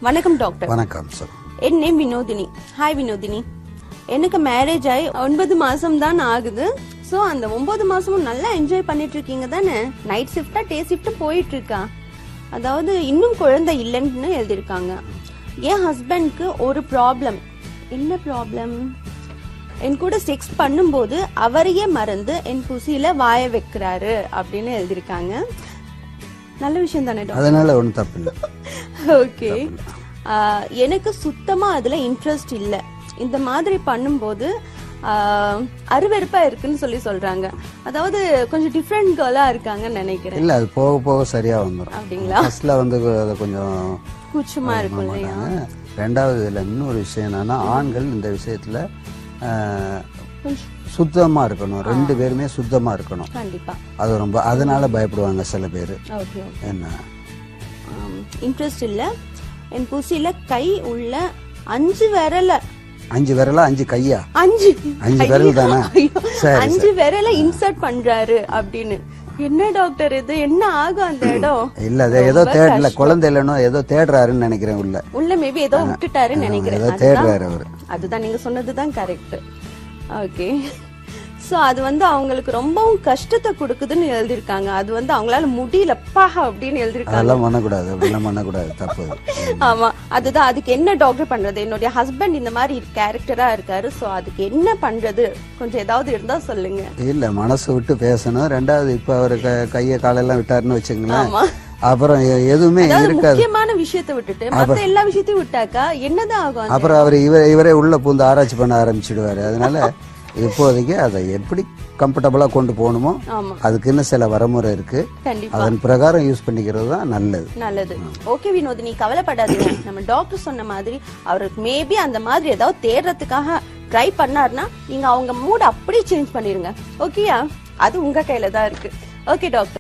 வணக்கம் டாக்டர். வணக்கம் சார். என் name Vinodhini. Hi Vinodhini. எனக்கு மேரேஜ் ஆகி 9 மாசம் தான் ஆகுது. சோ அந்த 9 மாசமும் நல்லா என்ஜாய் பண்ணிட்டு இருக்கீங்க தானே? நைட் ஷிஃப்டா டே ஷிஃப்ட் போயிட்டு இருக்கா? அதாவது இன்னும் குழந்தை இல்லைன்னு எழுதியிருக்காங்க. என் ஹஸ்பண்ட்க்கு ஒரு ப்ராப்ளம். என்ன ப்ராப்ளம்? என் கூட செக்ஸ் பண்ணும்போது அவரையே மறந்து என் புசியில வாய வைக்கிறாரு அப்படின்னு எழுதியிருக்காங்க. நல்ல விஷயம் தானே டாக்டர்? அதனால ஒன்றும் தப்பு இல்லை. ஓகே. எனக்கு சுத்தமா அதுல இன்ட்ரெஸ்ட் இல்ல. இந்த மாதிரி பண்ணும்போது அருவெறுப்பா இருக்குன்னு சொல்றாங்க. அதாவது கொஞ்சம் டிஃப்ரெண்ட் கேர்லா இருக்காங்கன்னு நினைக்கிறேன். இல்ல, அது போக போக சரியா வந்துடும். அப்படிங்களா? ஃபர்ஸ்ட்ல வந்து அது கொஞ்சம் கூச்சமா இருக்கும் இல்லையா? ரெண்டாவது இதுல இன்னொரு விஷயம் என்னன்னா, ஆண்கள் இந்த விஷயத்துல சுத்தமா இருக்கணும். ரெண்டு பேருமே சுத்தமா இருக்கணும். கண்டிப்பா. அது ரொம்ப அதனால பயப்படுவாங்க சில பேரு. ஓகே. என்ன இன்ட்ரெஸ்ட் இல்ல. என் புசியில கை உள்ள 5 விரல 5 விரலா 5 கையா? 5 விரல் தானே? 5 விரல இன்சர்ட் பண்றாரு அப்படின்னு. என்ன டாக்டர் இது? என்ன ஆகும் அந்த இடம்? இல்ல, அது ஏதோ தேடல, குழந்தை இல்லனோ ஏதோ தேடுறாருன்னு நினைக்கிறேன். உள்ள மேபி ஏதோ விட்டுட்டாருன்னு நினைக்கிறேன். ஏதோ தேடுறாரு அவரு. அதுதான் நீங்க சொன்னதுதான் கரெக்ட். ஓகே. சோ அது வந்து அவங்களுக்கு ரொம்பவும் கஷ்டத்தை கொடுக்குதுன்னு எழுதிருக்காங்க. அது வந்து அவங்களால முடியலப்பா அப்படின்னு எழுதிருக்காங்க. அதெல்லாம் பண்ணக்கூடாது, அப்படிலாம் பண்ணக்கூடாது, தப்பு. ஆமா, அதுதான். அதுக்கு என்ன டாக்டர் பண்றது? என்னுடைய ஹஸ்பண்ட் இந்த மாதிரி கேரக்டரா இருக்காரு. சோ அதுக்கு என்ன பண்றது? கொஞ்சம் ஏதாவது இருந்தா சொல்லுங்க. இல்ல, மனசு விட்டு பேசணும். ரெண்டாவது, இப்ப அவரு கைய காலெல்லாம் விட்டாருன்னு வச்சுங்களேன், அப்புறம் எதுவுமே இருக்காது. முக்கியமான விஷயத்தை விட்டுட்டு மத்த எல்லா விஷயத்தையும் விட்டாக்கா என்னதான் ஆகும்? அப்புறம் அவர் இவரே உள்ள பூந்து ஆராய்ச்சி பண்ண ஆரம்பிச்சிடுவாரு. அதனால இப்போதைக்கு அதை எப்படி கம்ஃபர்டபுளா கொண்டு போகணுமோ அதுக்குன்னு சில வரமுறை இருக்கு. அதன் பிரகாரம் யூஸ் பண்ணிக்கிறது தான் நல்லது. ஓகே வினோதினி, கவலைப்படாதீங்க. நம்ம டாக்டர் சொன்ன மாதிரி அவருக்கு மேபி அந்த மாதிரி ஏதாவது தேடுறதுக்காக ட்ரை பண்ணாருன்னா நீங்க அவங்க மூட் அப்படியே சேஞ்ச் பண்ணிருங்க. ஓகேயா? அது உங்க கையில தான் இருக்கு. Okay doctor.